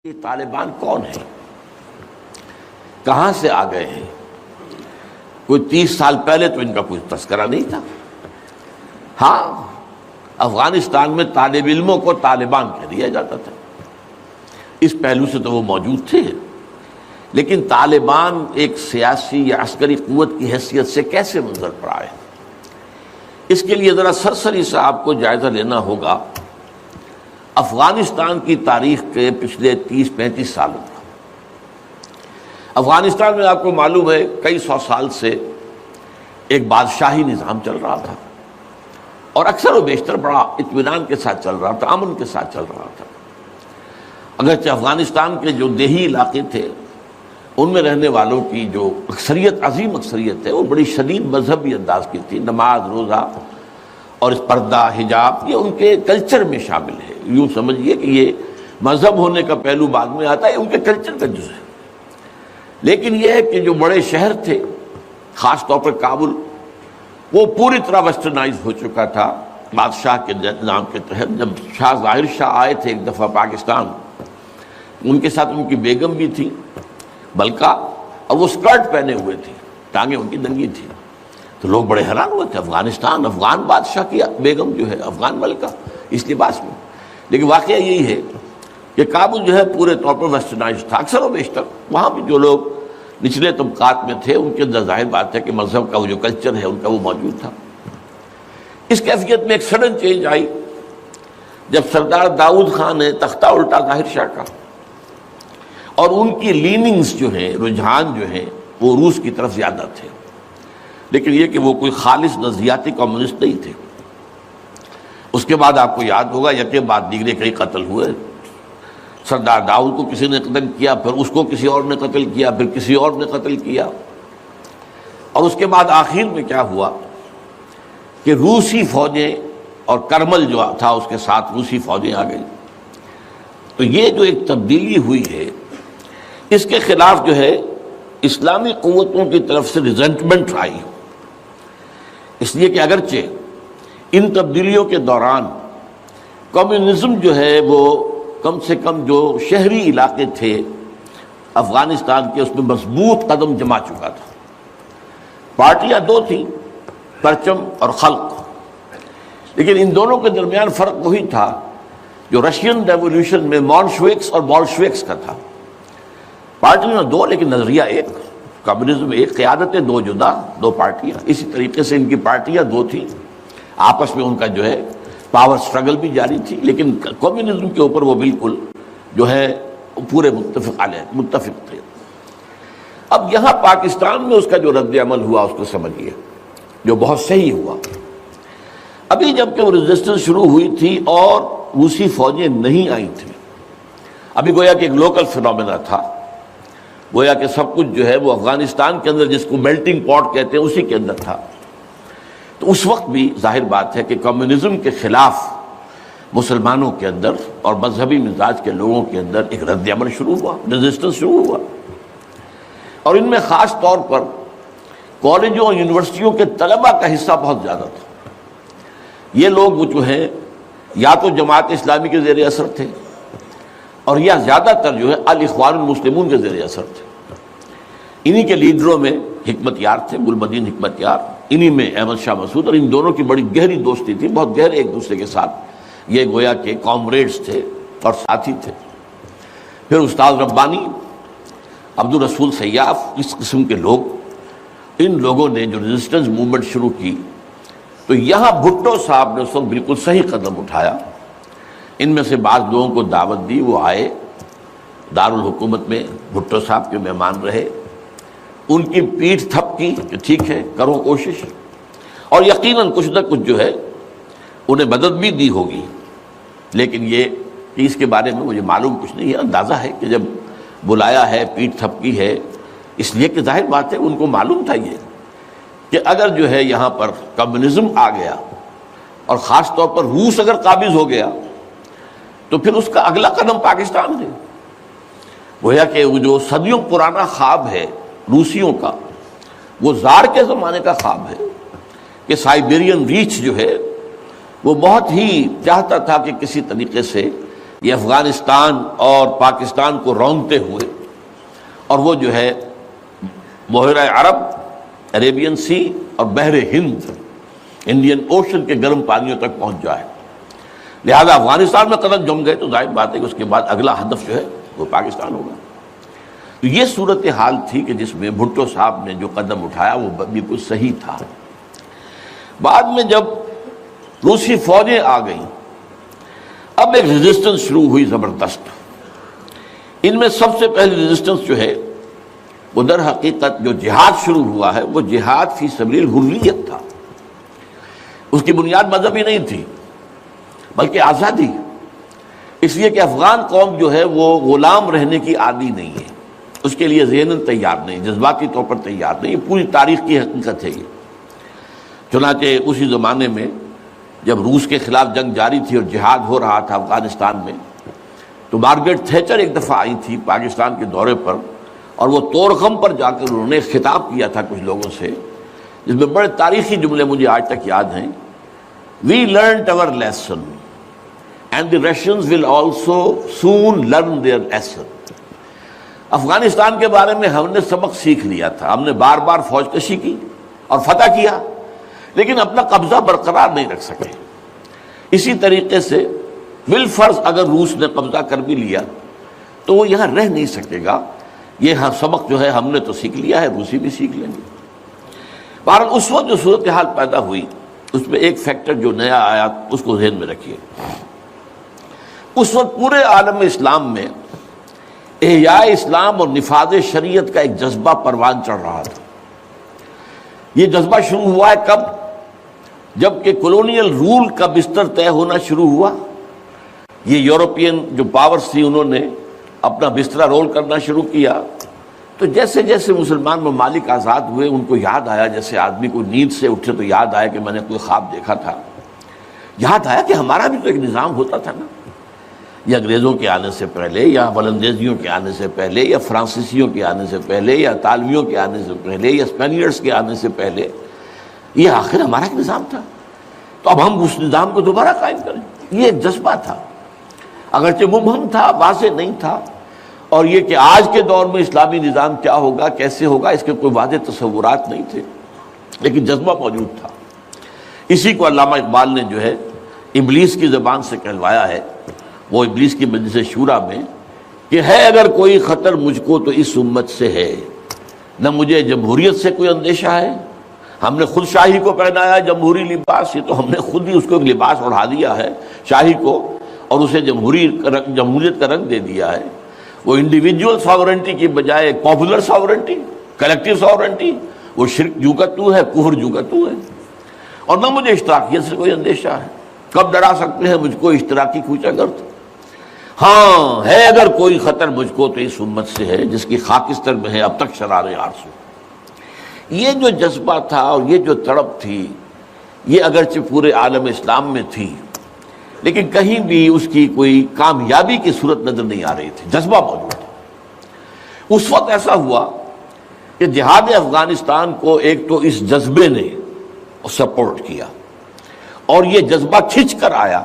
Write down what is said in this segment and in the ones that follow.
یہ طالبان کون ہیں، کہاں سے آ گئے ہیں؟ کوئی 30 سال پہلے تو ان کا کوئی تذکرہ نہیں تھا۔ ہاں، افغانستان میں طالب علموں کو طالبان کہہ دیا جاتا تھا، اس پہلو سے تو وہ موجود تھے، لیکن طالبان ایک سیاسی یا عسکری قوت کی حیثیت سے کیسے منظر پر آئے، اس کے لیے ذرا سرسری سے آپ کو جائزہ لینا ہوگا افغانستان کی تاریخ کے پچھلے 30-35 سالوں کا۔ افغانستان میں آپ کو معلوم ہے کئی سو سال سے ایک بادشاہی نظام چل رہا تھا، اور اکثر و بیشتر بڑا اطمینان کے ساتھ چل رہا تھا، امن کے ساتھ چل رہا تھا۔ اگرچہ افغانستان کے جو دیہی علاقے تھے ان میں رہنے والوں کی جو اکثریت، عظیم اکثریت ہے، وہ بڑی شدید مذہبی انداز کی تھی، نماز، روزہ اور اس پردہ، حجاب، یہ ان کے کلچر میں شامل ہے۔ یوں سمجھیے کہ یہ مذہب ہونے کا پہلو بعد میں آتا ہے، ان کے کلچر کا جز ہے۔ لیکن یہ ہے کہ جو بڑے شہر تھے، خاص طور پر کابل، وہ پوری طرح ویسٹرنائز ہو چکا تھا بادشاہ کے نظام کے تحت۔ جب شاہ ظاہر شاہ آئے تھے ایک دفعہ پاکستان، ان کے ساتھ ان کی بیگم بھی تھی ملکہ، اور وہ سکرٹ پہنے ہوئے تھی، ٹانگیں ان کی ننگی تھی، تو لوگ بڑے حیران ہوئے تھے، افغانستان، افغان بادشاہ کی بیگم جو ہے، افغان ملکہ اس لباس میں۔ لیکن واقعہ یہی ہے کہ کابل جو ہے پورے طور پر ویسٹرنائز تھا، اکثر و بیشتر وہاں بھی جو لوگ نچلے طبقات میں تھے ان کے اندر ظاہر بات ہے کہ مذہب کا وہ جو کلچر ہے ان کا وہ موجود تھا۔ اس کیفیت میں ایک سڈن چینج آئی جب سردار داؤد خان نے تختہ الٹا ظاہر شاہ کا، اور ان کی لیننگز جو ہیں، رجحان جو ہیں، وہ روس کی طرف زیادہ تھے، لیکن یہ کہ وہ کوئی خالص نظریاتی کمیونسٹ نہیں تھے۔ اس کے بعد آپ کو یاد ہوگا یکے بعد دیگرے کئی قتل ہوئے۔ سردار داؤد کو کسی نے قتل کیا، پھر اس کو کسی اور نے قتل کیا، پھر کسی اور نے قتل کیا، اور اس کے بعد آخر میں کیا ہوا کہ روسی فوجیں اور کرمل جو تھا اس کے ساتھ روسی فوجیں آ گئی۔ تو یہ جو ایک تبدیلی ہوئی ہے، اس کے خلاف جو ہے اسلامی قوتوں کی طرف سے ریزنٹمنٹ آئی، اس لیے کہ اگرچہ ان تبدیلیوں کے دوران کمیونزم جو ہے وہ کم سے کم جو شہری علاقے تھے افغانستان کے، اس میں مضبوط قدم جما چکا تھا۔ پارٹیاں دو تھیں، پرچم اور خلق، لیکن ان دونوں کے درمیان فرق وہی تھا جو رشین ریولوشن میں مولشوکس اور بولشوکس کا تھا۔ پارٹیاں دو لیکن نظریہ ایک، کمیونزم ایک، قیادتیں دو جدا، دو پارٹیاں۔ اسی طریقے سے ان کی پارٹیاں دو تھیں، آپس میں ان کا جو ہے پاور سٹرگل بھی جاری تھی، لیکن کمیونزم کے اوپر وہ بالکل جو ہے پورے متفق تھے۔ اب یہاں پاکستان میں اس کا جو رد عمل ہوا اس کو سمجھیے، جو بہت صحیح ہوا۔ ابھی جب کہ وہ ریزسٹنس شروع ہوئی تھی اور روسی فوجیں نہیں آئی تھیں، ابھی گویا کہ ایک لوکل فینومینا تھا، گویا کہ سب کچھ جو ہے وہ افغانستان کے اندر، جس کو میلٹنگ پاٹ کہتے ہیں، اسی کے اندر تھا۔ تو اس وقت بھی ظاہر بات ہے کہ کمیونزم کے خلاف مسلمانوں کے اندر اور مذہبی مزاج کے لوگوں کے اندر ایک رد عمل شروع ہوا، ریزسٹنس شروع ہوا، اور ان میں خاص طور پر کالجوں اور یونیورسٹیوں کے طلباء کا حصہ بہت زیادہ تھا۔ یہ لوگ وہ جو ہیں یا تو جماعت اسلامی کے زیر اثر تھے، اور یا زیادہ تر جو ہے الاخوان المسلمون کے زیر اثر تھے۔ انہی کے لیڈروں میں حکمت یار تھے، گلبدین حکمت یار، انہی میں احمد شاہ مسعود، اور ان دونوں کی بڑی گہری دوستی تھی، بہت گہرے ایک دوسرے کے ساتھ یہ گویا کہ کامریڈز تھے اور ساتھی تھے۔ پھر استاد ربانی، عبد الرسول سیاف، اس قسم کے لوگ، ان لوگوں نے جو ریزسٹنس موومنٹ شروع کی، تو یہاں بھٹو صاحب نے اس وقت بالکل صحیح قدم اٹھایا۔ ان میں سے بعض لوگوں کو دعوت دی، وہ آئے دارالحکومت میں، بھٹو صاحب کے مہمان رہے، ان کی پیٹھ تھپ کی کہ ٹھیک ہے کرو کوشش، اور یقیناً کچھ نہ کچھ جو ہے انہیں مدد بھی دی ہوگی، لیکن یہ کہ اس کے بارے میں مجھے معلوم کچھ نہیں ہے۔ اندازہ ہے کہ جب بلایا ہے، پیٹھ تھپ کی ہے، اس لیے کہ ظاہر بات ہے ان کو معلوم تھا یہ کہ اگر جو ہے یہاں پر کمیونزم آ گیا اور خاص طور پر روس اگر قابض ہو گیا تو پھر اس کا اگلا قدم پاکستان ہے۔ گویا کہ وہ جو صدیوں پرانا خواب ہے روسیوں کا، وہ زار کے زمانے کا خواب ہے کہ سائبیرین ریچ جو ہے وہ بہت ہی چاہتا تھا کہ کسی طریقے سے یہ افغانستان اور پاکستان کو رونگتے ہوئے، اور وہ جو ہے بحیرہ عرب، عریبین سی اور بحر ہند، انڈین اوشن کے گرم پانیوں تک پہنچ جائے۔ لہذا افغانستان میں قدم جم گئے تو ظاہر بات ہے کہ اس کے بعد اگلا ہدف جو ہے وہ پاکستان ہوگا۔ تو یہ صورتحال تھی کہ جس میں بھٹو صاحب نے جو قدم اٹھایا وہ بالکل صحیح تھا۔ بعد میں جب روسی فوجیں آ گئیں، اب ایک ریزسٹنس شروع ہوئی زبردست۔ ان میں سب سے پہلی ریزسٹنس جو ہے وہ در حقیقت جو جہاد شروع ہوا ہے وہ جہاد فی سبیل الحریت تھا۔ اس کی بنیاد مذہبی نہیں تھی بلکہ آزادی، اس لیے کہ افغان قوم جو ہے وہ غلام رہنے کی عادی نہیں ہے، اس کے لیے ذہناً تیار نہیں، جذباتی طور پر تیار نہیں، یہ پوری تاریخ کی حقیقت ہے یہ۔ چنانچہ اسی زمانے میں جب روس کے خلاف جنگ جاری تھی اور جہاد ہو رہا تھا افغانستان میں، تو مارگریٹ تھیچر ایک دفعہ آئی تھی پاکستان کے دورے پر، اور وہ طورخم پر جا کر انہوں نے خطاب کیا تھا کچھ لوگوں سے، جس میں بڑے تاریخی جملے مجھے آج تک یاد ہیں۔ We learnt our lesson and the Russians will also soon learn their lesson۔ Afghanistan کے بارے میں ہم نے سبق سیکھ لیا تھا، ہم نے بار بار فوج کشی کی اور فتح کیا، لیکن اپنا قبضہ برقرار نہیں رکھ سکے۔ اسی طریقے سے بالفرض اگر روس نے قبضہ کر بھی لیا تو وہ یہاں رہ نہیں سکے گا۔ یہ سبق جو ہے ہم نے تو سیکھ لیا ہے، روسی بھی سیکھ لیں گے۔ بہرحال اس وقت جو صورتحال پیدا ہوئی اس میں ایک فیکٹر جو نیا آیا اس کو ذہن میں رکھیے۔ اس وقت پورے عالم اسلام میں احیاء اسلام اور نفاذ شریعت کا ایک جذبہ پروان چڑھ رہا تھا۔ یہ جذبہ شروع ہوا ہے کب؟ جب کہ کولونیل رول کا بستر طے ہونا شروع ہوا۔ یہ یورپین جو پاورز تھی انہوں نے اپنا بستر رول کرنا شروع کیا، تو جیسے جیسے مسلمان ممالک آزاد ہوئے ان کو یاد آیا، جیسے آدمی کو نیند سے اٹھے تو یاد آیا کہ میں نے کوئی خواب دیکھا تھا، یاد آیا کہ ہمارا بھی تو ایک نظام ہوتا تھا نا، یہ انگریزوں کے آنے سے پہلے یا ولندیزیوں کے آنے سے پہلے یا فرانسیسیوں کے آنے سے پہلے یا اطالویوں کے آنے سے پہلے یا اسپینیئرز کے آنے سے پہلے، یہ آخر ہمارا ایک نظام تھا، تو اب ہم اس نظام کو دوبارہ قائم کریں۔ یہ ایک جذبہ تھا، اگرچہ مبہم تھا، واضح نہیں تھا، اور یہ کہ آج کے دور میں اسلامی نظام کیا ہوگا، کیسے ہوگا، اس کے کوئی واضح تصورات نہیں تھے، لیکن جذبہ موجود تھا۔ اسی کو علامہ اقبال نے جو ہے ابلیس کی زبان سے کہلوایا ہے، وہ ابلیس کی مجلس شورا میں، کہ ہے اگر کوئی خطر مجھ کو تو اس امت سے ہے، نہ مجھے جمہوریت سے کوئی اندیشہ ہے، ہم نے خود شاہی کو پہنایا جمہوری لباس، یہ تو ہم نے خود ہی اس کو ایک لباس اڑا دیا ہے شاہی کو، اور اسے جمہوریت کا رنگ دے دیا ہے۔ وہ انڈیویجول ساورنٹی کی بجائے ایک پاپولر ساورنٹی، کلیکٹیو ساورنٹی، وہ شرک جو کا تو ہے، کفر جو کا تو ہے، اور نہ مجھے اشتراکیت سے کوئی اندیشہ ہے۔ کب ڈرا سکتے ہیں مجھ کو اشتراکی کوچہ گرد؟ ہاں ہے اگر کوئی خطر مجھ کو تو اس امت سے ہے جس کی خاکستر میں ہے اب تک شرار آرزو۔ یہ جو جذبہ تھا اور یہ جو تڑپ تھی، یہ اگرچہ پورے عالم اسلام میں تھی، لیکن کہیں بھی اس کی کوئی کامیابی کی صورت نظر نہیں آ رہی تھی، جذبہ موجود تھا۔ اس وقت ایسا ہوا کہ جہاد افغانستان کو ایک تو اس جذبے نے سپورٹ کیا، اور یہ جذبہ کھنچ کر آیا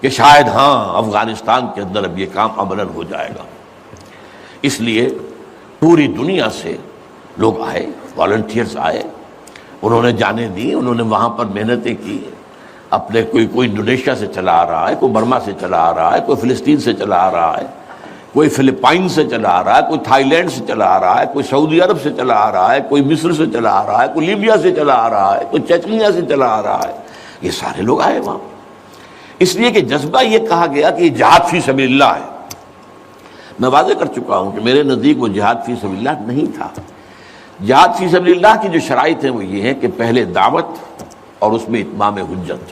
کہ شاید ہاں افغانستان کے اندر اب یہ کام عملاً ہو جائے گا۔ اس لیے پوری دنیا سے لوگ آئے، والنٹیئرز آئے، انہوں نے جانیں دی، انہوں نے وہاں پر محنتیں کی، اپنے کوئی انڈونیشیا سے چلا آ رہا ہے، کوئی برما سے چلا آ رہا ہے، کوئی فلسطین سے چلا آ رہا ہے، کوئی فلپائن سے چلا آ رہا ہے، کوئی تھائی لینڈ سے چلا آ رہا ہے، کوئی سعودی عرب سے چلا آ رہا ہے، کوئی مصر سے چلا آ رہا ہے، کوئی لیبیا سے چلا آ رہا ہے، کوئی چچنیا سے چلا آ رہا ہے، یہ سارے لوگ آئے وہاں، اس لیے کہ جذبہ یہ کہا گیا کہ یہ جہاد فی سبیل اللہ ہے۔ میں واضح کر چکا ہوں کہ میرے نزدیک وہ جہاد فی سبیل اللہ نہیں تھا۔ جہاد فی سبیل اللہ کی جو شرائط ہیں وہ یہ ہے کہ پہلے دعوت اور اس میں اتمام حجت،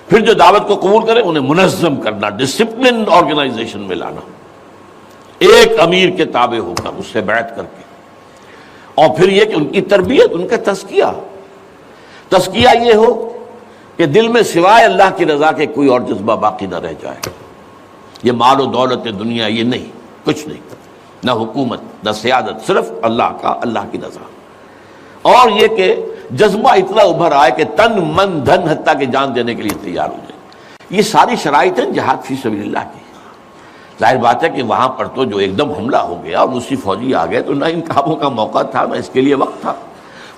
پھر جو دعوت کو قبول کرے انہیں منظم کرنا، ڈسپلن آرگنائزیشن میں لانا، ایک امیر کے تابع ہو کر اس سے بیعت کر کے، اور پھر یہ کہ ان کی تربیت، ان کا تزکیہ یہ ہو کہ دل میں سوائے اللہ کی رضا کے کوئی اور جذبہ باقی نہ رہ جائے۔ یہ مال و دولت دنیا یہ نہیں، کچھ نہیں، نہ حکومت نہ سیادت، صرف اللہ کی رضا، اور یہ کہ جذبہ اتنا ابھر آئے کہ تن من دھن حتیٰ کہ جان دینے کے لیے تیار ہو جائے۔ یہ ساری شرائط ہیں جہاد فی سبیل اللہ کی۔ ظاہر بات ہے کہ وہاں پر تو جو ایک دم حملہ ہو گیا اور دوسری فوجی آ گئے تو نہ ان کاموں کا موقع تھا نہ اس کے لیے وقت تھا،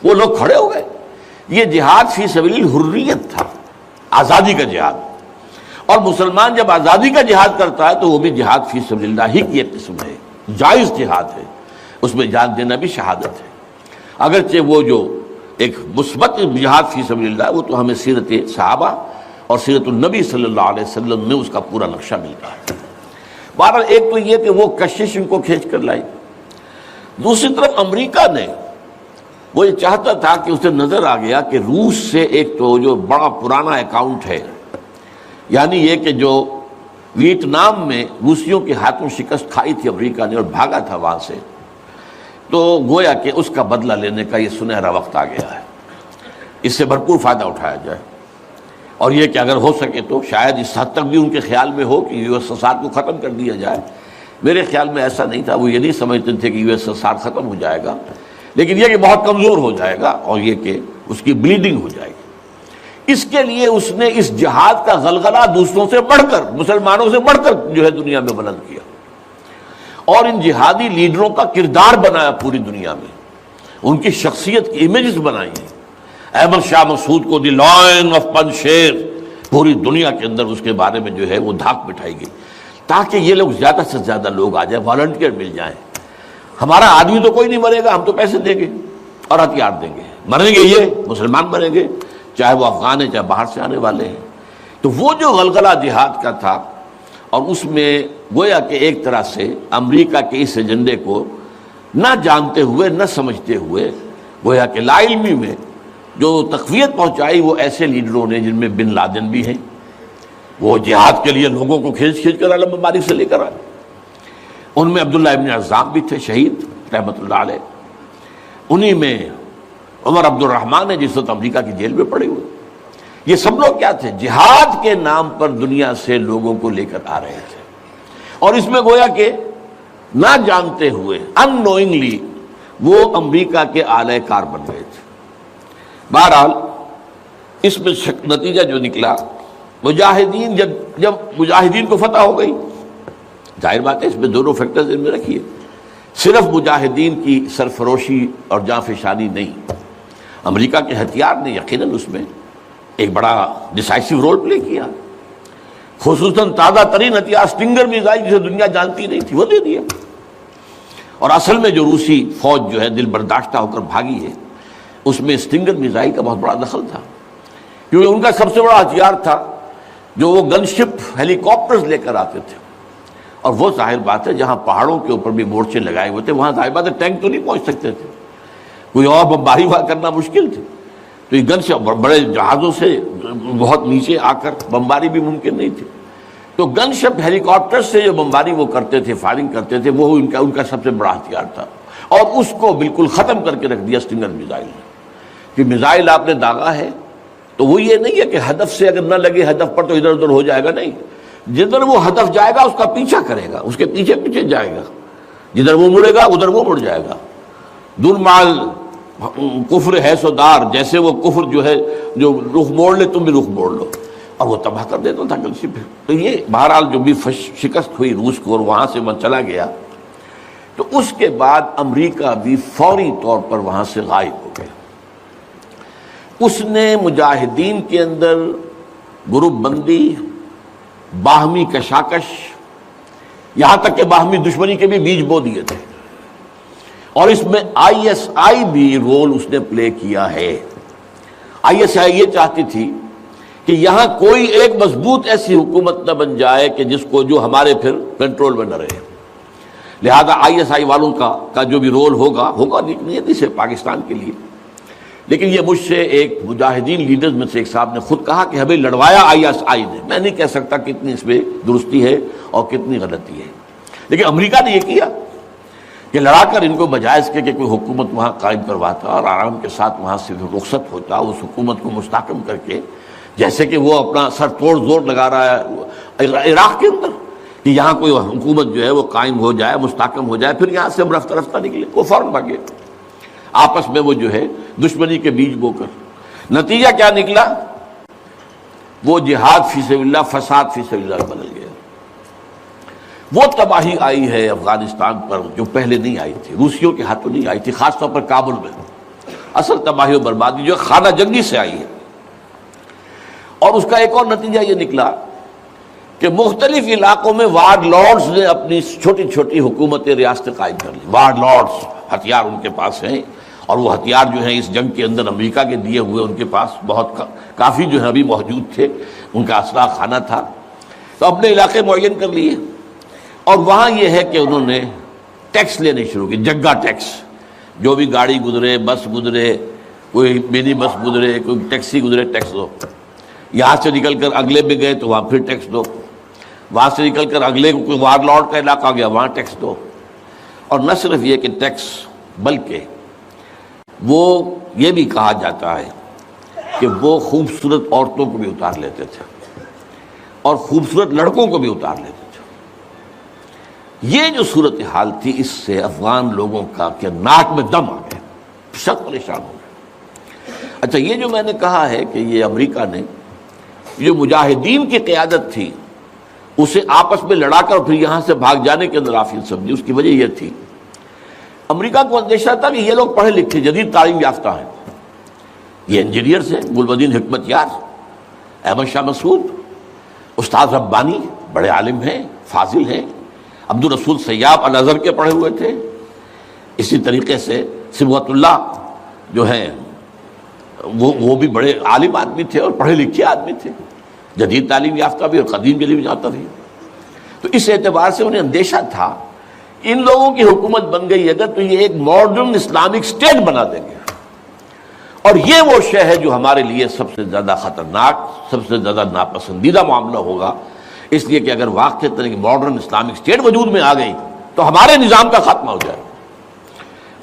وہ لوگ کھڑے ہو گئے۔ یہ جہاد فی سبیل الحریت تھا، آزادی کا جہاد، اور مسلمان جب آزادی کا جہاد کرتا ہے تو وہ بھی جہاد فی سبیل اللہ ہی کی ایک قسم ہے، جائز جہاد ہے، اس میں جان دینا بھی شہادت ہے۔ اگرچہ وہ جو ایک مثبت جہاد فی سبیل اللہ وہ تو ہمیں سیرت صحابہ اور سیرت النبی صلی اللہ علیہ وسلم میں اس کا پورا نقشہ ملتا ہے۔ بہرحال ایک تو یہ کہ وہ کشش ان کو کھینچ کر لائی، دوسری طرف امریکہ نے وہ یہ چاہتا تھا کہ اسے نظر آ گیا کہ روس سے ایک تو جو بڑا پرانا اکاؤنٹ ہے، یعنی یہ کہ جو ویتنام میں روسیوں کے ہاتھوں شکست کھائی تھی امریکہ نے اور بھاگا تھا وہاں سے، تو گویا کہ اس کا بدلہ لینے کا یہ سنہرا وقت آ گیا ہے، اس سے بھرپور فائدہ اٹھایا جائے۔ اور یہ کہ اگر ہو سکے تو شاید اس حد تک بھی ان کے خیال میں ہو کہ یو ایس ایس آر کو ختم کر دیا جائے۔ میرے خیال میں ایسا نہیں تھا، وہ یہ نہیں سمجھتے تھے کہ یو ایس ایس آر ختم ہو جائے گا، لیکن یہ کہ بہت کمزور ہو جائے گا اور یہ کہ اس کی بلیڈنگ ہو جائے گی۔ اس کے لیے اس نے اس جہاد کا غلغلہ دوسروں سے بڑھ کر، مسلمانوں سے بڑھ کر جو ہے دنیا میں بلند کیا، اور ان جہادی لیڈروں کا کردار بنایا پوری دنیا میں، ان کی شخصیت کی امیجز بنائی ہیں۔ احمد شاہ مسعود کو دی لائن آف پنشیر، پوری دنیا کے اندر اس کے بارے میں جو ہے وہ دھاک بٹھائی گئی تاکہ یہ لوگ زیادہ سے زیادہ لوگ آ جائیں، والنٹیئر مل جائیں۔ ہمارا آدمی تو کوئی نہیں مرے گا، ہم تو پیسے دیں گے اور ہتھیار دیں گے، مریں گے یہ مسلمان مریں گے، چاہے وہ افغان ہیں چاہے باہر سے آنے والے ہیں۔ تو وہ جو غلغلہ جہاد کا تھا، اور اس میں گویا کہ ایک طرح سے امریکہ کے اس ایجنڈے کو نہ جانتے ہوئے نہ سمجھتے ہوئے گویا کہ لا علمی میں جو تقویت پہنچائی وہ ایسے لیڈروں نے جن میں بن لادن بھی ہیں، وہ جہاد کے لیے لوگوں کو کھینچ کھینچ کر علم مبارک سے لے کر آئے۔ ان میں عبداللہ ابن عزام بھی تھے شہید رحمۃ اللہ علیہ، انہی میں عمر عبد الرحمن ہے جس وقت امریکہ کی جیل میں پڑے ہوئے۔ یہ سب لوگ کیا تھے؟ جہاد کے نام پر دنیا سے لوگوں کو لے کر آ رہے تھے، اور اس میں گویا کہ نہ جانتے ہوئے ان نوئنگلی وہ امریکہ کے اعلی کار بن گئے تھے۔ بہرحال اس میں نتیجہ جو نکلا، مجاہدین جب مجاہدین کو فتح ہو گئی، ظاہر بات ہے اس میں دونوں فیکٹرز ان میں رکھیے، صرف مجاہدین کی سرفروشی اور جاں فشانی نہیں، امریکہ کے ہتھیار نے یقیناً اس میں ایک بڑا ڈیسائسو رول پلے کیا، خصوصاً تازہ ترین ہتھیار اسٹنگر میزائل جسے دنیا جانتی نہیں تھی وہ دے دیا۔ اور اصل میں جو روسی فوج جو ہے دل برداشتہ ہو کر بھاگی ہے، اس میں اسٹنگر میزائل کا بہت بڑا دخل تھا، کیونکہ ان کا سب سے بڑا ہتھیار تھا جو وہ گن شپ ہیلی کاپٹرز لے کر آتے تھے، اور وہ ظاہر بات ہے جہاں پہاڑوں کے اوپر بھی مورچے لگائے ہوئے تھے وہاں ظاہر بات ہے ٹینک تو نہیں پہنچ سکتے تھے، کوئی اور بمباری وہاں کرنا مشکل تھی، تو یہ گن شپ بڑے جہازوں سے بہت نیچے آ کر بمباری بھی ممکن نہیں تھی، تو گن شپ ہیلی کاپٹر سے جو بمباری وہ کرتے تھے، فائرنگ کرتے تھے، وہ ان کا سب سے بڑا ہتھیار تھا، اور اس کو بالکل ختم کر کے رکھ دیا اسٹنگر میزائل نے۔ کہ میزائل آپ نے داغا ہے تو وہ یہ نہیں ہے کہ ہدف سے اگر نہ لگے ہدف پر تو ادھر ادھر ہو جائے گا، نہیں، جدھر وہ ہدف جائے گا اس کا پیچھا کرے گا، اس کے پیچھے پیچھے جائے گا، جدھر وہ مڑے گا ادھر وہ مڑ جائے گا۔ دل مال کفر ہے سودار، جیسے وہ کفر جو ہے جو رخ موڑ لے تم بھی رخ موڑ لو، اور وہ تباہ کر دیتا تھا کل سے پھر۔ تو یہ بہرحال جو بھی شکست ہوئی روس کو اور وہاں سے وہ چلا گیا، تو اس کے بعد امریکہ بھی فوری طور پر وہاں سے غائب ہو گیا۔ اس نے مجاہدین کے اندر گروپ بندی، باہمی کشاکش، یہاں تک کہ باہمی دشمنی کے بھی بیج بو دیے تھے، اور اس میں آئی ایس آئی بھی رول اس نے پلے کیا ہے۔ آئی ایس آئی یہ چاہتی تھی کہ یہاں کوئی ایک مضبوط ایسی حکومت نہ بن جائے کہ جس کو جو ہمارے پھر کنٹرول میں نہ رہے، لہذا آئی ایس آئی والوں کا جو بھی رول ہوگا نیتی سے پاکستان کے لیے۔ لیکن یہ مجھ سے ایک مجاہدین لیڈرز میں سے ایک صاحب نے خود کہا کہ ہمیں لڑوایا آئی ایس آئی نے، میں نہیں کہہ سکتا کتنی اس میں درستی ہے اور کتنی غلطی ہے، لیکن امریکہ نے یہ کیا کہ لڑا کر ان کو بجائے اس کے کہ کوئی حکومت وہاں قائم کرواتا اور آرام کے ساتھ وہاں سے رخصت ہوتا، اس حکومت کو مستحکم کر کے، جیسے کہ وہ اپنا سر توڑ زور لگا رہا ہے عراق کے اندر کہ یہاں کوئی حکومت جو ہے وہ قائم ہو جائے، مستحکم ہو جائے، پھر یہاں سے ہم رفتہ رفتہ نکلے، وہ فوراً بھاگے آپس میں وہ جو ہے دشمنی کے بیج بو کر۔ نتیجہ کیا نکلا؟ وہ جہاد فی سبیل اللہ فساد فی سبیل اللہ بدل گیا۔ وہ تباہی آئی ہے افغانستان پر جو پہلے نہیں آئی تھی، روسیوں کے ہاتھوں نہیں آئی تھی، خاص طور پر کابل میں۔ اصل تباہی و بربادی جو خانہ جنگی سے آئی ہے، اور اس کا ایک اور نتیجہ یہ نکلا کہ مختلف علاقوں میں وارڈ لارڈز نے اپنی چھوٹی چھوٹی حکومتیں ریاستیں قائم کر لی۔ وارڈ لارڈز، ہتھیار ان کے پاس ہیں، اور وہ ہتھیار جو ہیں اس جنگ کے اندر امریکہ کے دیے ہوئے ان کے پاس بہت کافی جو ہے ابھی موجود تھے، ان کا اسلحہ خانہ تھا، تو اپنے علاقے معین کر لیے۔ اور وہاں یہ ہے کہ انہوں نے ٹیکس لینے شروع کی، جگہ ٹیکس، جو بھی گاڑی گزرے، بس گزرے، کوئی منی بس گزرے، کوئی ٹیکسی گزرے، ٹیکس دو۔ یہاں سے نکل کر اگلے میں گئے تو وہاں پھر ٹیکس دو، وہاں سے نکل کر اگلے کو کوئی وارڈ لارڈ کا علاقہ گیا وہاں ٹیکس دو۔ اور نہ صرف یہ کہ ٹیکس، بلکہ وہ یہ بھی کہا جاتا ہے کہ وہ خوبصورت عورتوں کو بھی اتار لیتے تھے اور خوبصورت لڑکوں کو بھی اتار لیتے تھے۔ یہ جو صورتحال تھی، اس سے افغان لوگوں کا کہ ناک میں دم آ گیا، سخت پریشان ہو گئے۔ اچھا، یہ جو میں نے کہا ہے کہ یہ امریکہ نے جو مجاہدین کی قیادت تھی اسے آپس میں لڑا کر پھر یہاں سے بھاگ جانے کے اندر غافل سمجھی، اس کی وجہ یہ تھی امریکہ کو اندیشہ تھا کہ یہ لوگ پڑھے لکھے جدید تعلیم یافتہ ہیں، یہ انجینئرز ہیں، گلبدین حکمت یار، احمد شاہ مسعود، استاد ربانی بڑے عالم ہیں، فاضل ہیں، عبد الرسول سیاب الازہر کے پڑھے ہوئے تھے، اسی طریقے سے صبغت اللہ جو ہیں وہ بھی بڑے عالم آدمی تھے اور پڑھے لکھے آدمی تھے، جدید تعلیم یافتہ بھی اور قدیم تعلیم یافتہ بھی۔ تو اس اعتبار سے انہیں اندیشہ تھا ان لوگوں کی حکومت بن گئی اگر تو یہ ایک ماڈرن اسلامک اسٹیٹ بنا دیں گے، اور یہ وہ شے ہے جو ہمارے لیے سب سے زیادہ خطرناک، سب سے زیادہ ناپسندیدہ معاملہ ہوگا، اس لیے کہ اگر واقع طرح کی ماڈرن اسلامک اسٹیٹ وجود میں آ گئی تو ہمارے نظام کا خاتمہ ہو جائے۔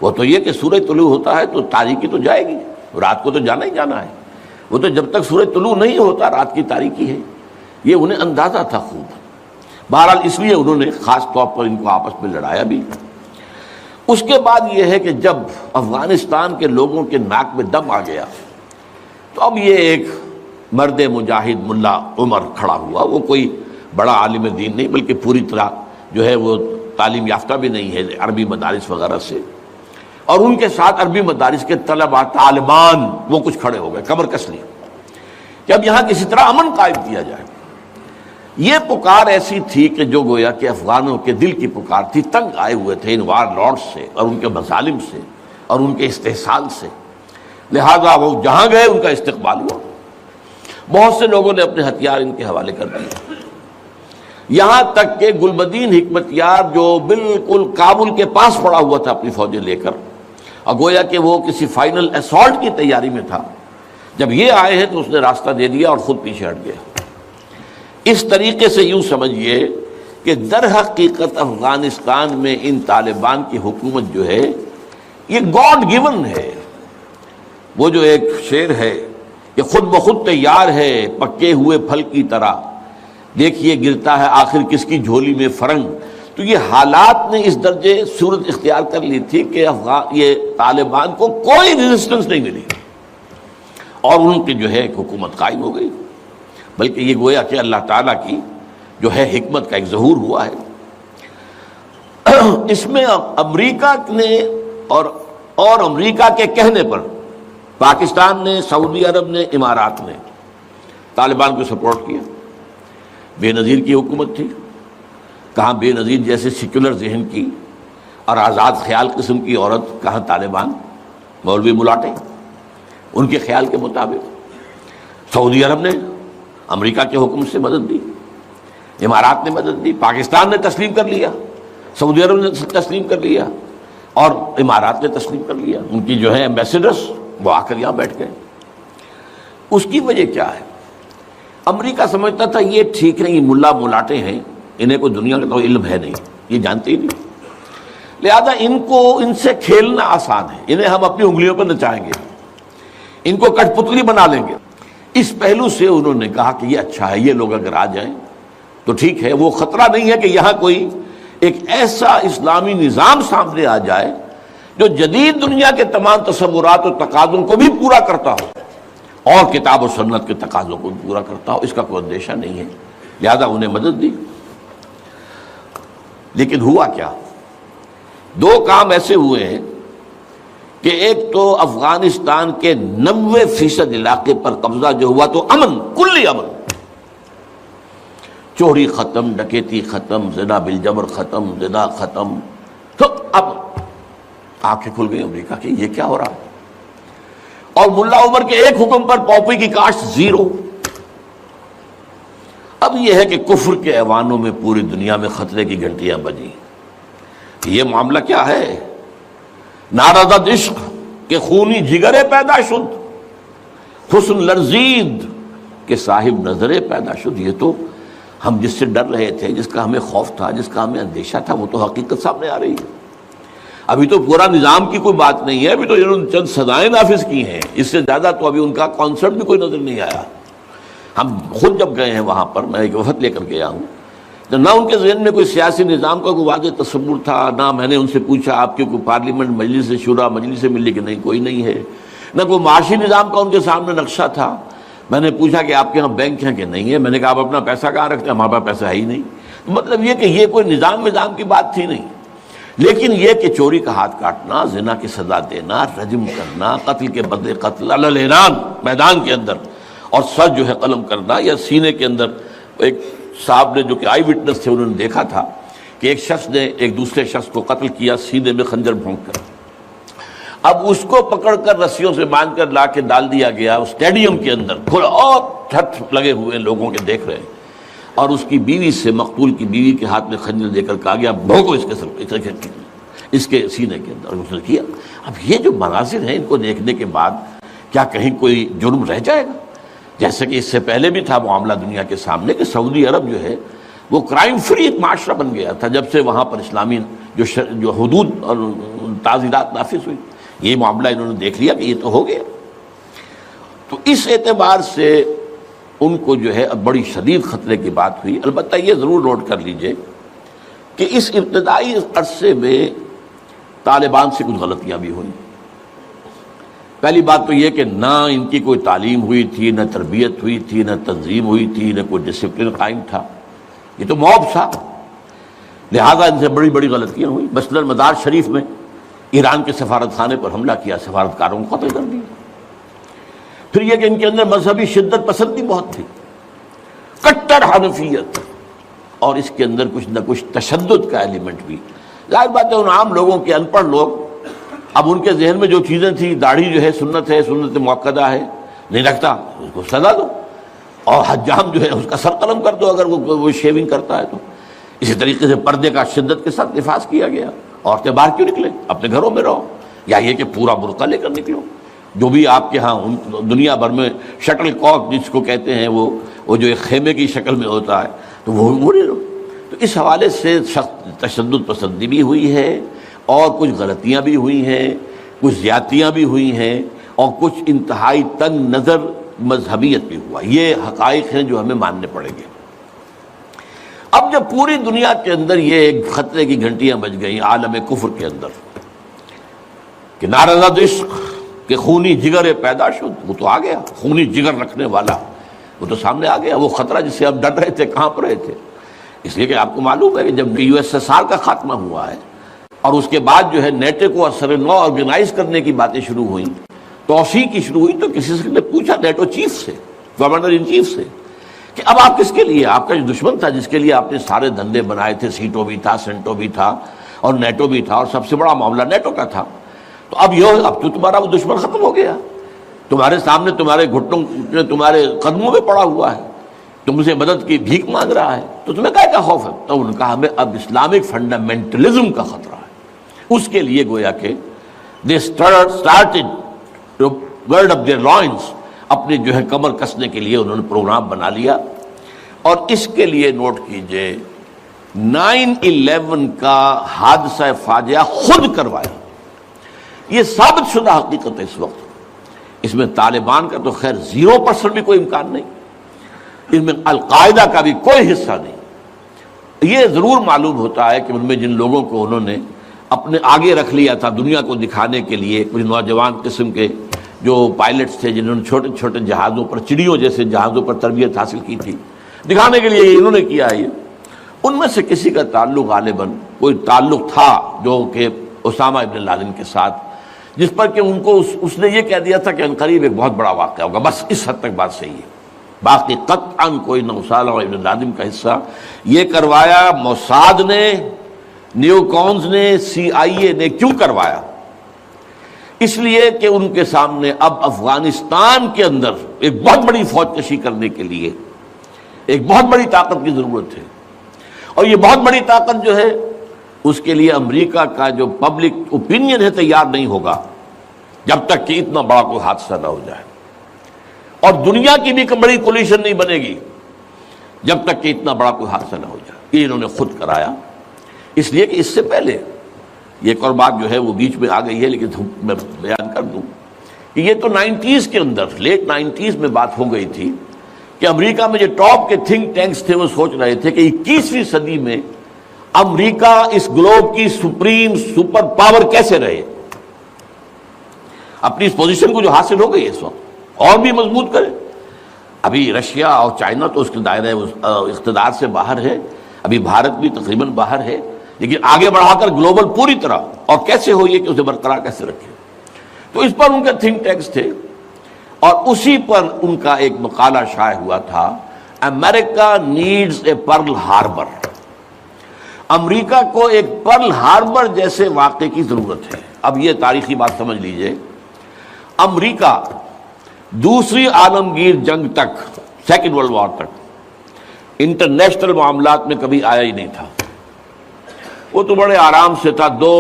وہ تو یہ کہ سورج طلوع ہوتا ہے تو تاریکی تو جائے گی، رات کو تو جانا ہی جانا ہے، وہ تو جب تک سورج طلوع نہیں ہوتا رات کی تاریکی ہے، یہ انہیں اندازہ تھا خوب۔ بہرحال اس لیے انہوں نے خاص طور پر ان کو آپس میں لڑایا بھی۔ اس کے بعد یہ ہے کہ جب افغانستان کے لوگوں کے ناک میں دم آ گیا تو اب یہ ایک مرد مجاہد ملا عمر کھڑا ہوا، وہ کوئی بڑا عالم دین نہیں بلکہ پوری طرح جو ہے وہ تعلیم یافتہ بھی نہیں ہے، عربی مدارس وغیرہ سے، اور ان کے ساتھ عربی مدارس کے طلباء طالبان وہ کچھ کھڑے ہو گئے، کمر کس لی کہ اب یہاں کسی طرح امن قائم کیا جائے۔ یہ پکار ایسی تھی کہ جو گویا کہ افغانوں کے دل کی پکار تھی، تنگ آئے ہوئے تھے ان وار لارڈ سے اور ان کے مظالم سے اور ان کے استحصال سے، لہذا وہ جہاں گئے ان کا استقبال ہوا۔ بہت سے لوگوں نے اپنے ہتھیار ان کے حوالے کر دیے، یہاں تک کہ گلبدین حکمت یار جو بالکل کابل کے پاس پڑا ہوا تھا اپنی فوجیں لے کر، اور گویا کہ وہ کسی فائنل اسالٹ کی تیاری میں تھا، جب یہ آئے ہیں تو اس نے راستہ دے دیا اور خود پیچھے ہٹ گیا۔ اس طریقے سے یوں سمجھیے کہ در حقیقت افغانستان میں ان طالبان کی حکومت جو ہے یہ گاڈ گیون ہے۔ وہ جو ایک شعر ہے کہ خود بخود تیار ہے پکے ہوئے پھل کی طرح، دیکھیے گرتا ہے آخر کس کی جھولی میں فرنگ۔ تو یہ حالات نے اس درجے صورت اختیار کر لی تھی کہ یہ طالبان کو کوئی ریزسٹنس نہیں ملی اور ان کی جو ہے ایک حکومت قائم ہو گئی، بلکہ یہ گویا کہ اللہ تعالیٰ کی جو ہے حکمت کا ایک ظہور ہوا ہے۔ اس میں امریکہ نے اور امریکہ کے کہنے پر پاکستان نے، سعودی عرب نے، امارات نے طالبان کو سپورٹ کیا۔ بے نظیر کی حکومت تھی، کہاں بے نظیر جیسے سیکولر ذہن کی اور آزاد خیال قسم کی عورت، کہاں طالبان مولوی ملاٹے ان کے خیال کے مطابق۔ سعودی عرب نے امریکہ کے حکم سے مدد دی، امارات نے مدد دی، پاکستان نے تسلیم کر لیا، سعودی عرب نے تسلیم کر لیا اور امارات نے تسلیم کر لیا۔ ان کی جو ہے ایمبیسڈرز وہ آ کر یہاں بیٹھ گئے۔ اس کی وجہ کیا ہے؟ امریکہ سمجھتا تھا یہ ٹھیک نہیں، یہ ملا ملاٹے ہیں، انہیں کوئی دنیا کا کوئی علم ہے نہیں، یہ جانتے ہی نہیں، لہذا ان سے کھیلنا آسان ہے، انہیں ہم اپنی انگلیوں پر نچائیں گے، ان کو کٹ پتلی بنا لیں گے۔ اس پہلو سے انہوں نے کہا کہ یہ اچھا ہے، یہ لوگ اگر آ جائیں تو ٹھیک ہے، وہ خطرہ نہیں ہے کہ یہاں کوئی ایک ایسا اسلامی نظام سامنے آ جائے جو جدید دنیا کے تمام تصورات و تقاضوں کو بھی پورا کرتا ہو اور کتاب و سنت کے تقاضوں کو پورا کرتا ہو، اس کا کوئی اندیشہ نہیں ہے، لہذا انہیں مدد دی۔ لیکن ہوا کیا؟ دو کام ایسے ہوئے ہیں کہ ایک تو افغانستان کے 90% علاقے پر قبضہ جو ہوا تو امن، کلی امن، چوری ختم، ڈکیتی ختم، زنا بالجبر ختم، زنا ختم، تو اب آنکھیں کھل گئی امریکہ کی یہ کیا ہو رہا ہے؟ اور ملا عمر کے ایک حکم پر پاپی کی کاشت زیرو۔ اب یہ ہے کہ کفر کے ایوانوں میں پوری دنیا میں خطرے کی گھنٹیاں بجیں۔ یہ معاملہ کیا ہے؟ نارضت عشق کے خونی جگرے پیدا شد، حسن لرزید کے صاحب نظرے پیدا شد۔ یہ تو ہم جس سے ڈر رہے تھے، جس کا ہمیں خوف تھا، جس کا ہمیں اندیشہ تھا، وہ تو حقیقت سامنے آ رہی ہے۔ ابھی تو پورا نظام کی کوئی بات نہیں ہے، ابھی تو انہوں نے چند سزائیں نافذ کی ہیں، اس سے زیادہ تو ابھی ان کا کانسیپٹ بھی کوئی نظر نہیں آیا۔ ہم خود جب گئے ہیں وہاں پر، میں ایک وفد لے کر گیا ہوں، تو نہ ان کے ذہن میں کوئی سیاسی نظام کا کوئی واضح تصور تھا، نہ میں نے ان سے پوچھا آپ کی کوئی پارلیمنٹ مجلس شورا مجلس سے ملی کہ نہیں کوئی نہیں ہے، نہ کوئی معاشی نظام کا ان کے سامنے نقشہ تھا۔ میں نے پوچھا کہ آپ کے یہاں بینک ہیں کہ نہیں ہے، میں نے کہا آپ اپنا پیسہ کہاں رکھتے ہیں؟ ہمارے پاس پیسہ ہے ہی نہیں۔ مطلب یہ کہ یہ کوئی نظام کی بات تھی نہیں، لیکن یہ کہ چوری کا ہاتھ کاٹنا، زنا کی سزا دینا، رجم کرنا، قتل کے بدلے قتل علی الاعلان میدان کے اندر، اور سر جو ہے قلم کرنا یا سینے کے اندر۔ ایک صاحب نے جو کہ آئی وٹنس تھے، انہوں نے دیکھا تھا کہ ایک شخص نے ایک دوسرے شخص کو قتل کیا سینے میں خنجر بھونک کر، اب اس کو پکڑ کر رسیوں سے باندھ کر لا کے ڈال دیا گیا اسٹیڈیم کے اندر، کھلا اور چھت لگے ہوئے لوگوں کے دیکھ رہے ہیں، اور اس کی بیوی سے، مقتول کی بیوی کے ہاتھ میں خنجر دے کر کہا گیا بھونکو اس کے سر، اس کے سینے کے اندر، اور اس نے کیا۔ اب یہ جو مناظر ہیں، ان کو دیکھنے کے بعد کیا کہیں کوئی جرم رہ جائے گا؟ جیسے کہ اس سے پہلے بھی تھا معاملہ دنیا کے سامنے کہ سعودی عرب جو ہے وہ کرائم فری ایک معاشرہ بن گیا تھا جب سے وہاں پر اسلامی جو حدود اور تعزیرات نافذ ہوئی۔ یہ معاملہ انہوں نے دیکھ لیا کہ یہ تو ہو گیا، تو اس اعتبار سے ان کو جو ہے اب بڑی شدید خطرے کی بات ہوئی۔ البتہ یہ ضرور نوٹ کر لیجئے کہ اس ابتدائی عرصے میں طالبان سے کچھ غلطیاں بھی ہوئیں۔ پہلی بات تو یہ کہ نہ ان کی کوئی تعلیم ہوئی تھی، نہ تربیت ہوئی تھی، نہ تنظیم ہوئی تھی، نہ کوئی ڈسپلن قائم تھا، یہ تو موب تھا، لہذا ان سے بڑی بڑی غلطیاں ہوئیں۔ مثلا مزار شریف میں ایران کے سفارت خانے پر حملہ کیا، سفارتکاروں کو قتل کر دیا۔ پھر یہ کہ ان کے اندر مذہبی شدت پسندی بہت تھی، کٹر حنفیت، اور اس کے اندر کچھ نہ کچھ تشدد کا ایلیمنٹ بھی۔ ظاہر بات ہے ان عام لوگوں کے ان پڑھ لوگ، اب ان کے ذہن میں جو چیزیں تھیں، داڑھی جو ہے سنت موقدہ ہے، نہیں رکھتا اس کو سزا دو، اور حجام جو ہے اس کا سر قلم کر دو اگر وہ شیونگ کرتا ہے تو۔ اسی طریقے سے پردے کا شدت کے ساتھ نفاذ کیا گیا، عورتیں باہر کیوں نکلیں، اپنے گھروں میں رہو، یا یہ کہ پورا برقع لے کر نکلو۔ جو بھی آپ کے ہاں دنیا بھر میں شٹل کاک جس کو کہتے ہیں، وہ جو ایک خیمے کی شکل میں ہوتا ہے، تو وہ نہیں رہو۔ تو اس حوالے سے تشدد پسندی بھی ہوئی ہے، اور کچھ غلطیاں بھی ہوئی ہیں، کچھ زیادتیاں بھی ہوئی ہیں، اور کچھ انتہائی تنگ نظر مذہبیت بھی ہوا۔ یہ حقائق ہیں جو ہمیں ماننے پڑیں گے۔ اب جب پوری دنیا کے اندر یہ ایک خطرے کی گھنٹیاں بج گئیں عالم کفر کے اندر کہ نارضت عشق کہ خونی جگر پیدا شد، وہ تو آ گیا، خونی جگر رکھنے والا وہ تو سامنے آ گیا، وہ خطرہ جس سے ہم ڈر رہے تھے، کہاں پر رہے تھے۔ اس لیے کہ آپ کو معلوم ہے کہ جب USSR کا خاتمہ ہوا ہے اور اس کے بعد جو ہے نیٹو کو اثر نو آرگنائز کرنے کی باتیں شروع ہوئیں، توسیع کی شروع ہوئی، تو کسی سے نے پوچھا نیٹو چیف سے، گورنر ان چیف سے، کہ اب آپ کس کے لیے، آپ کا جو دشمن تھا جس کے لیے آپ نے سارے دھندے بنائے تھے، سیٹو بھی تھا، سینٹو بھی تھا، اور نیٹو بھی تھا، اور سب سے بڑا معاملہ نیٹو کا تھا، تو اب تو تمہارا وہ دشمن ختم ہو گیا، تمہارے سامنے تمہارے گھٹنوں تمہارے قدموں میں پڑا ہوا ہے، تم سے مدد کی بھیک مانگ رہا ہے، تو تمہیں کیا خوف ہے؟ تو ان کا ہمیں اب اسلامک فنڈامنٹلزم کا خطرہ ہے۔ اس کے لیے گویا کہ they started to gird up their loins، اپنے جو ہے کمر کسنے کے لیے انہوں نے پروگرام بنا لیا۔ اور اس کے لیے نوٹ کیجئے 9/11 کا حادثہ فاجعہ خود کروایا، یہ ثابت شدہ حقیقت ہے اس وقت۔ اس میں طالبان کا تو خیر 0% بھی کوئی امکان نہیں، اس میں القاعدہ کا بھی کوئی حصہ نہیں۔ یہ ضرور معلوم ہوتا ہے کہ ان میں جن لوگوں کو انہوں نے اپنے آگے رکھ لیا تھا دنیا کو دکھانے کے لیے، کچھ نوجوان قسم کے جو پائلٹس تھے جنہوں نے چھوٹے چھوٹے جہازوں پر، چڑیوں جیسے جہازوں پر تربیت حاصل کی تھی، دکھانے کے لیے انہوں نے کیا ہے یہ۔ ان میں سے کسی کا تعلق غالباً کوئی تعلق تھا جو کہ اسامہ ابن لادن کے ساتھ، جس پر کہ ان کو اس نے یہ کہہ دیا تھا کہ عنقریب ایک بہت بڑا واقعہ ہوگا، بس اس حد تک بات صحیح ہے۔ باقی قطعاً کوئی نہ اسامہ ابن لادن کا حصہ، یہ کروایا موساد نے، نیو کونز نے، CIA نے۔ کیوں کروایا؟ اس لیے کہ ان کے سامنے اب افغانستان کے اندر ایک بہت بڑی فوج کشی کرنے کے لیے ایک بہت بڑی طاقت کی ضرورت ہے، اور یہ بہت بڑی طاقت جو ہے اس کے لیے امریکہ کا جو پبلک اوپینین ہے تیار نہیں ہوگا جب تک کہ اتنا بڑا کوئی حادثہ نہ ہو جائے، اور دنیا کی بھی بڑی کولیشن نہیں بنے گی جب تک کہ اتنا بڑا کوئی حادثہ نہ ہو جائے۔ یہ انہوں نے خود کرایا، اس لیے کہ اس سے پہلے یہ ایک اور بات جو ہے وہ بیچ میں آ گئی ہے، لیکن میں بیان کر دوں کہ یہ تو 90s کے اندر، لیٹ 90s میں بات ہو گئی تھی کہ امریکہ میں جو ٹاپ کے تھنک ٹینکس تھے وہ سوچ رہے تھے کہ 21ویں صدی میں امریکہ اس گلوب کی سپریم سپر پاور کیسے رہے، اپنی اس پوزیشن کو جو حاصل ہو گئی اس وقت اور بھی مضبوط کرے۔ ابھی رشیا اور چائنا تو اس کے دائرہ اقتدار سے باہر ہے، ابھی بھارت بھی تقریباً باہر ہے، لیکن آگے بڑھا کر گلوبل پوری طرح، اور کیسے ہو یہ کہ اسے برقرار کیسے رکھے۔ تو اس پر ان کے تھنک ٹینکس تھے، اور اسی پر ان کا ایک مقالہ شائع ہوا تھا، امریکہ نیڈز اے پرل ہاربر۔ امریکہ کو ایک پرل ہاربر جیسے واقعے کی ضرورت ہے۔ اب یہ تاریخی بات سمجھ لیجئے، امریکہ دوسری عالمگیر جنگ تک، سیکنڈ ورلڈ وار تک انٹرنیشنل معاملات میں کبھی آیا ہی نہیں تھا۔ وہ تو بڑے آرام سے تھا، دو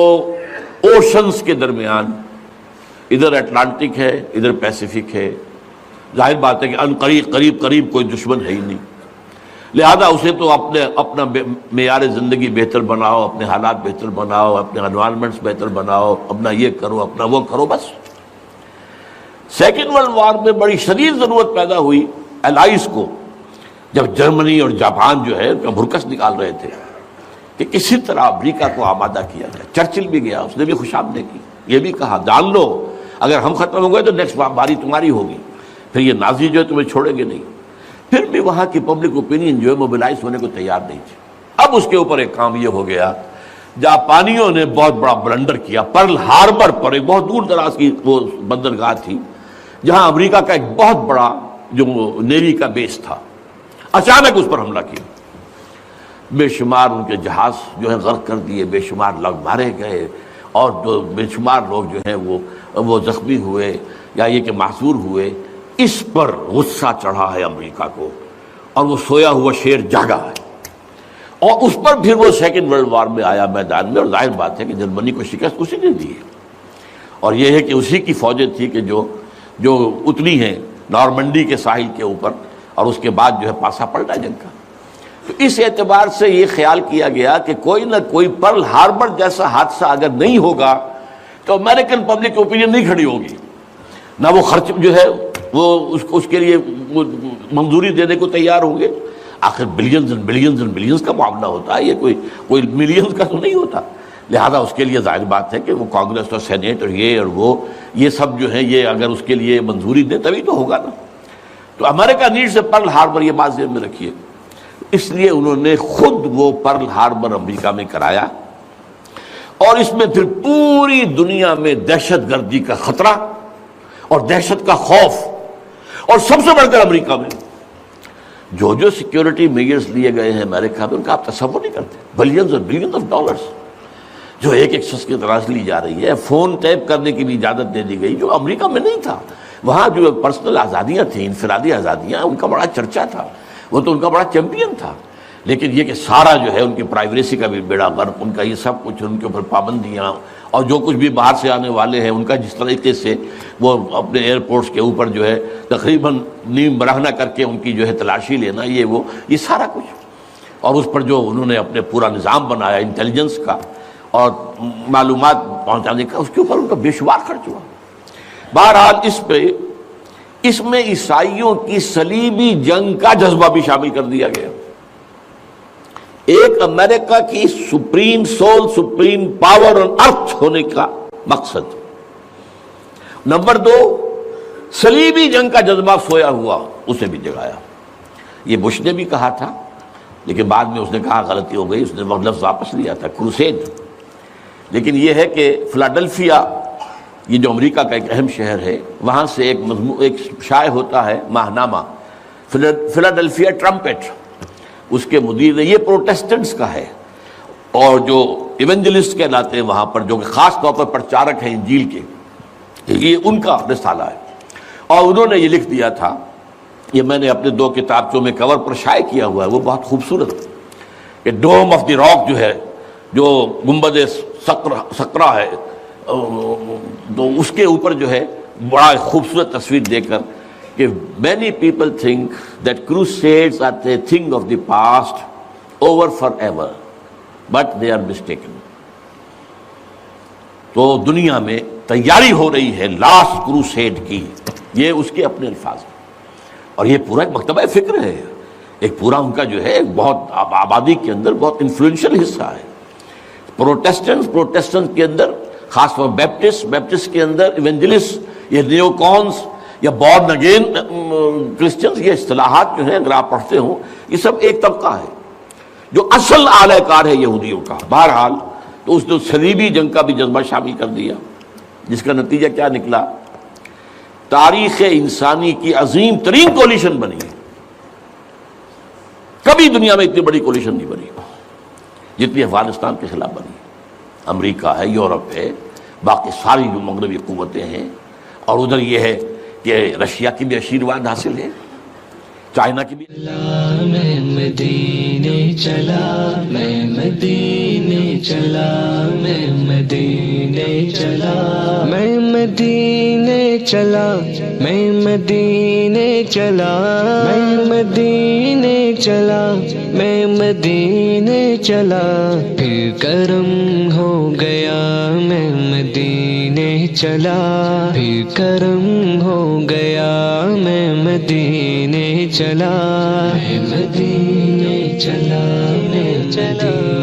اوشنز کے درمیان، ادھر اٹلانٹک ہے ادھر پیسیفک ہے، ظاہر بات ہے کہ ان قریب کوئی دشمن ہے ہی نہیں، لہذا اسے تو اپنا معیار زندگی بہتر بناؤ، اپنے حالات بہتر بناؤ، اپنے انوائرمنٹس بہتر بناؤ، اپنا یہ کرو اپنا وہ کرو، بس۔ سیکنڈ ورلڈ وار میں بڑی شدید ضرورت پیدا ہوئی الائز کو، جب جرمنی اور جاپان جو ہے بھرکس نکال رہے تھے کہ کسی طرح امریکہ کو آمادہ کیا جائے۔ چرچل بھی گیا، اس نے بھی خوشامدیں کی، یہ بھی کہا جان لو اگر ہم ختم ہو گئے تو نیکسٹ باری تمہاری ہوگی، پھر یہ نازی جو ہے تمہیں چھوڑیں گے نہیں۔ پھر بھی وہاں کی پبلک اوپینین جو ہے موبلائز ہونے کو تیار نہیں تھی۔ اب اس کے اوپر ایک کام یہ ہو گیا، جاپانیوں نے بہت بڑا بلنڈر کیا، پرل ہاربر پر، ایک بہت دور دراز کی وہ بندرگاہ تھی جہاں امریکہ کا ایک بہت بڑا جو نیوی کا بیس تھا، اچانک اس پر حملہ کیا، بے شمار ان کے جہاز جو ہے غرق کر دیے، بے شمار لوگ مارے گئے، اور بے شمار لوگ جو ہیں وہ زخمی ہوئے یا یہ کہ معذور ہوئے۔ اس پر غصہ چڑھا ہے امریکہ کو، اور وہ سویا ہوا شیر جاگا ہے، اور اس پر پھر وہ سیکنڈ ورلڈ وار میں آیا میدان میں، اور ظاہر بات ہے کہ جرمنی کو شکست اسی نے دی ہے، اور یہ ہے کہ اسی کی فوجیں تھی کہ جو اتنی ہیں نارمنڈی کے ساحل کے اوپر، اور اس کے بعد جو ہے پاسا پلٹا جنگ کا۔ تو اس اعتبار سے یہ خیال کیا گیا کہ کوئی نہ کوئی پرل ہاربر جیسا حادثہ اگر نہیں ہوگا تو امریکن پبلک اوپینین نہیں کھڑی ہوگی، نہ وہ خرچ جو ہے وہ اس کے لیے منظوری دینے کو تیار ہوں گے۔ آخر billions and billions and billions کا معاملہ ہوتا ہے، یہ کوئی ملینز کا تو نہیں ہوتا، لہذا اس کے لیے ظاہر بات ہے کہ وہ کانگریس اور سینیٹ اور یہ سب جو ہے یہ اگر اس کے لیے منظوری دیں تبھی تو ہوگا نا۔ تو امریکہ نیڈ سے پرل ہاربر، یہ بات ذہن میں رکھیے۔ اس لیے انہوں نے خود وہ پرل ہاربر امریکہ میں کرایا، اور اس میں پھر پوری دنیا میں دہشت گردی کا خطرہ اور دہشت کا خوف، اور سب سے بڑھ کر امریکہ میں جو سیکیورٹی میجرز لیے گئے ہیں امریکہ میں، ان کا آپ تصور نہیں کرتے، بلینز اور بلینز آف ڈالرز جو ایک شخص کی طرح سے لی جا رہی ہے۔ فون ٹیپ کرنے کی بھی اجازت دے دی گئی، جو امریکہ میں نہیں تھا۔ وہاں جو پرسنل آزادیاں تھیں، انفرادی آزادیاں، ان کا بڑا چرچا تھا، وہ تو ان کا بڑا چیمپئن تھا، لیکن یہ کہ سارا جو ہے ان کی پرائیویسی کا بھی بیڑا غرق، ان کا یہ سب کچھ، ان کے اوپر پابندیاں، اور جو کچھ بھی باہر سے آنے والے ہیں ان کا جس طریقے سے وہ اپنے ایئرپورٹس کے اوپر جو ہے تقریباً نیم برہنہ کر کے ان کی جو ہے تلاشی لینا، یہ سارا کچھ، اور اس پر جو انہوں نے اپنے پورا نظام بنایا انٹیلیجنس کا اور معلومات پہنچانے کا، اس کے اوپر ان کا بے شمار خرچ ہوا۔ بہرحال اس میں عیسائیوں کی صلیبی جنگ کا جذبہ بھی شامل کر دیا گیا۔ ایک امریکہ کی supreme soul, supreme power on earth ہونے کا مقصد۔ نمبر 2، صلیبی جنگ کا جذبہ سویا ہوا اسے بھی جگایا۔ یہ بش نے بھی کہا تھا، لیکن بعد میں اس نے کہا غلطی ہو گئی، اس نے وہ لفظ واپس لیا تھا، کروسیڈ۔ لیکن یہ ہے کہ فلاڈلفیا، یہ جو امریکہ کا ایک اہم شہر ہے، وہاں سے ایک شائع ہوتا ہے ماہنامہ فلاڈلفیا ٹرمپٹ، اس کے مدیر نے، یہ پروٹیسٹنٹس کا ہے، اور جو ایونجلسٹ کہلاتے ہیں وہاں پر، جو کہ خاص طور پر پرچارک ہیں انجیل کے، یہ ان کا رسالہ ہے۔ اور انہوں نے یہ لکھ دیا تھا، یہ میں نے اپنے 2 کتابچوں میں کور پر شائع کیا ہوا ہے، وہ بہت خوبصورت، کہ ڈوم آف دی راک جو ہے، جو گنبد سقرا ہے، تو اس کے اوپر جو ہے بڑا خوبصورت تصویر دے کر کہ many people think that crusades are a thing of the past, over forever, but they are mistaken۔ تو دنیا میں تیاری ہو رہی ہے لاسٹ کروسیڈ کی، یہ اس کے اپنے الفاظ ہیں، اور یہ پورا ایک مکتبہ فکر ہے، ایک پورا ان کا جو ہے بہت آبادی کے اندر بہت انفلوئنشل حصہ ہے۔ پروٹیسٹنٹ کے اندر خاص طور بیپٹسٹ کے اندر ایونجلسٹ، یہ نیو کونس یا بورن اگین کرسچنز، یہ اصطلاحات جو ہیں اگر آپ پڑھتے ہوں، یہ سب ایک طبقہ ہے جو اصل اعلی کار ہے یہودیوں کا۔ بہرحال تو اس نے صلیبی جنگ کا بھی جذبہ شامل کر دیا، جس کا نتیجہ کیا نکلا؟ تاریخ انسانی کی عظیم ترین کولیشن بنی، کبھی دنیا میں اتنی بڑی کولیشن نہیں بنی جتنی افغانستان کے خلاف بنی۔ امریکہ ہے، یورپ ہے، باقی ساری جو مغربی قوتیں ہیں، اور ادھر یہ ہے کہ رشیا کی بھی آشیرواد حاصل ہے، چائنا کی بھی۔ میں مدینے چلا، میں مدینے چلا، میں مدینے چلا، میں مدینے چلا، میں مدینے چلا، میں مدینے چلا، میں مدینے چلا، پھر کرم ہو گیا، میں مدینے چلا، پھر کرم ہو گیا، میں مدینے چلا، میں مدینے چلا، میں مدینے